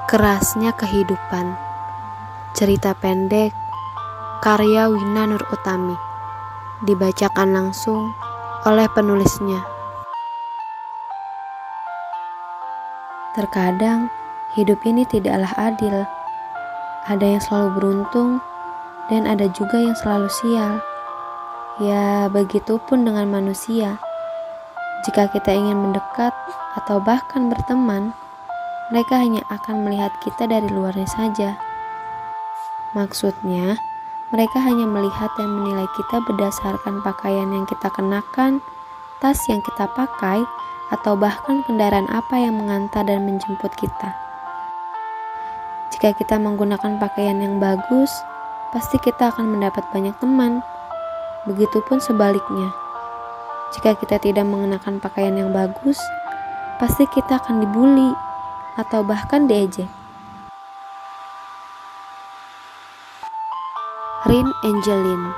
Kerasnya Kehidupan. Cerita pendek karya Wina Nur Utami. Dibacakan langsung oleh penulisnya. Terkadang hidup ini tidaklah adil. Ada yang selalu beruntung dan ada juga yang selalu sial. Ya, begitupun dengan manusia. Jika kita ingin mendekat atau bahkan berteman, mereka hanya akan melihat kita dari luarnya saja. Maksudnya, mereka hanya melihat dan menilai kita berdasarkan pakaian yang kita kenakan, tas yang kita pakai, atau bahkan kendaraan apa yang mengantar dan menjemput kita. Jika kita menggunakan pakaian yang bagus, pasti kita akan mendapat banyak teman. Begitupun sebaliknya. Jika kita tidak mengenakan pakaian yang bagus, pasti kita akan dibully atau bahkan diejek. Rin Angeline.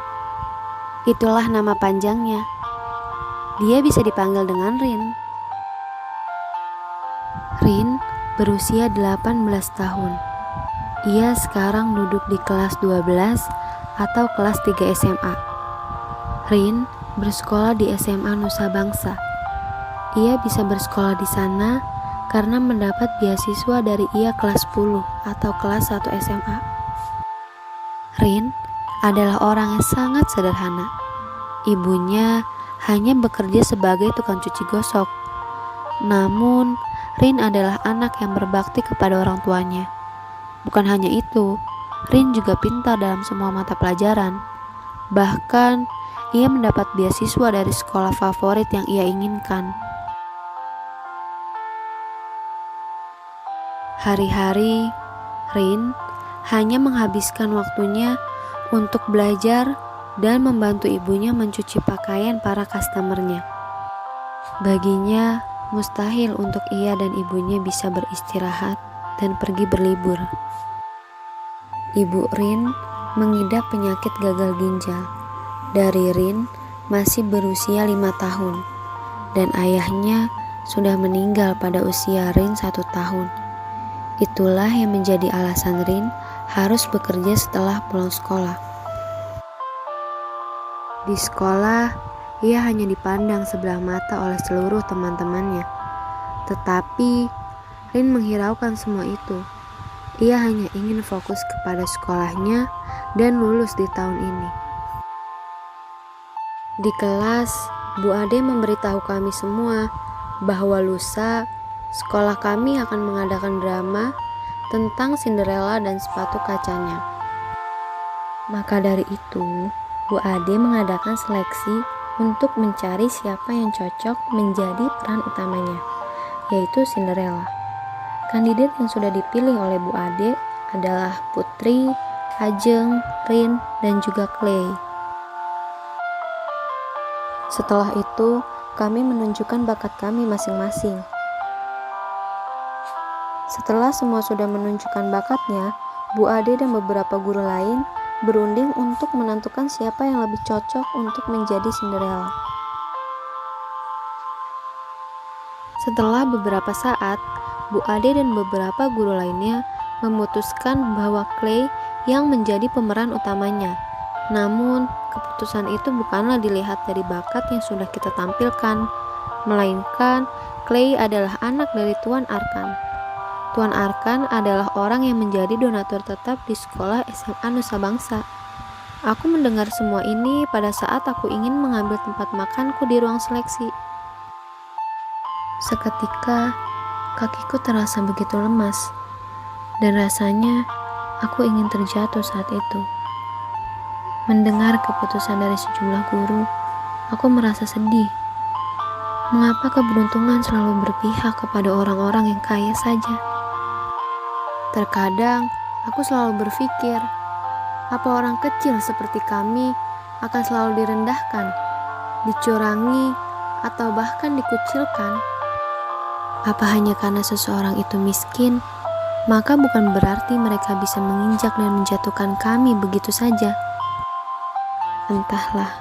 Itulah nama panjangnya. Dia bisa dipanggil dengan Rin. Rin berusia 18 tahun. Ia sekarang duduk di kelas 12 atau kelas 3 SMA. Rin bersekolah di SMA Nusa Bangsa. Ia bisa bersekolah di sana karena mendapat beasiswa dari ia kelas 10 atau kelas 1 SMA. Rin adalah orang yang sangat sederhana. Ibunya hanya bekerja sebagai tukang cuci gosok. Namun, Rin adalah anak yang berbakti kepada orang tuanya. Bukan hanya itu, Rin juga pintar dalam semua mata pelajaran. Bahkan, ia mendapat beasiswa dari sekolah favorit yang ia inginkan. Hari-hari, Rin hanya menghabiskan waktunya untuk belajar dan membantu ibunya mencuci pakaian para customernya. Baginya, mustahil untuk ia dan ibunya bisa beristirahat dan pergi berlibur. Ibu Rin mengidap penyakit gagal ginjal. Dari Rin masih berusia 5 tahun dan ayahnya sudah meninggal pada usia Rin 1 tahun. Itulah yang menjadi alasan Rin harus bekerja setelah pulang sekolah. Di sekolah, ia hanya dipandang sebelah mata oleh seluruh teman-temannya. Tetapi, Rin menghiraukan semua itu. Ia hanya ingin fokus kepada sekolahnya dan lulus di tahun ini. Di kelas, Bu Ade memberitahu kami semua bahwa lusa sekolah kami akan mengadakan drama tentang Cinderella dan sepatu kacanya. Maka dari itu, Bu Ade mengadakan seleksi untuk mencari siapa yang cocok menjadi peran utamanya, yaitu Cinderella. Kandidat yang sudah dipilih oleh Bu Ade adalah Putri, Ajeng, Rin, dan juga Clay. Setelah itu, kami menunjukkan bakat kami masing-masing. Setelah semua sudah menunjukkan bakatnya, Bu Ade dan beberapa guru lain berunding untuk menentukan siapa yang lebih cocok untuk menjadi Cinderella. Setelah beberapa saat, Bu Ade dan beberapa guru lainnya memutuskan bahwa Clay yang menjadi pemeran utamanya. Namun, keputusan itu bukanlah dilihat dari bakat yang sudah kita tampilkan, melainkan Clay adalah anak dari Tuan Arkan. Tuan Arkan adalah orang yang menjadi donatur tetap di sekolah SMA Nusa Bangsa. Aku mendengar semua ini pada saat aku ingin mengambil tempat makanku di ruang seleksi. Seketika, kakiku terasa begitu lemas, dan rasanya aku ingin terjatuh saat itu. Mendengar keputusan dari sejumlah guru, aku merasa sedih. Mengapa keberuntungan selalu berpihak kepada orang-orang yang kaya saja? Terkadang, aku selalu berpikir, apa orang kecil seperti kami akan selalu direndahkan, dicurangi, atau bahkan dikucilkan? Apa hanya karena seseorang itu miskin, maka bukan berarti mereka bisa menginjak dan menjatuhkan kami begitu saja? Entahlah.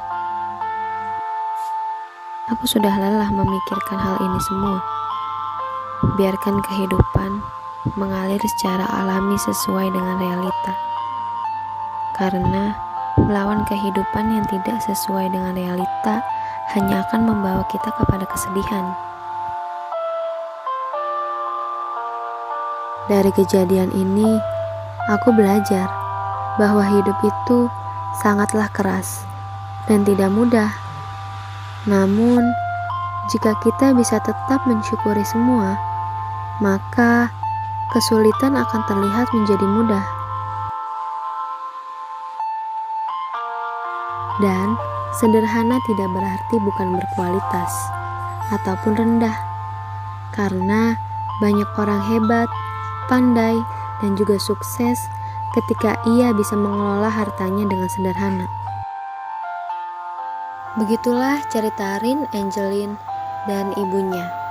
Aku sudah lelah memikirkan hal ini semua. Biarkan kehidupan mengalir secara alami sesuai dengan realita. Karena melawan kehidupan yang tidak sesuai dengan realita hanya akan membawa kita kepada kesedihan. Dari kejadian ini, aku belajar bahwa hidup itu sangatlah keras dan tidak mudah. Namun, jika kita bisa tetap mensyukuri semua, maka kesulitan akan terlihat menjadi mudah. Dan sederhana tidak berarti bukan berkualitas ataupun rendah, karena banyak orang hebat, pandai, dan juga sukses ketika ia bisa mengelola hartanya dengan sederhana. Begitulah cerita Rin, Angeline, dan ibunya.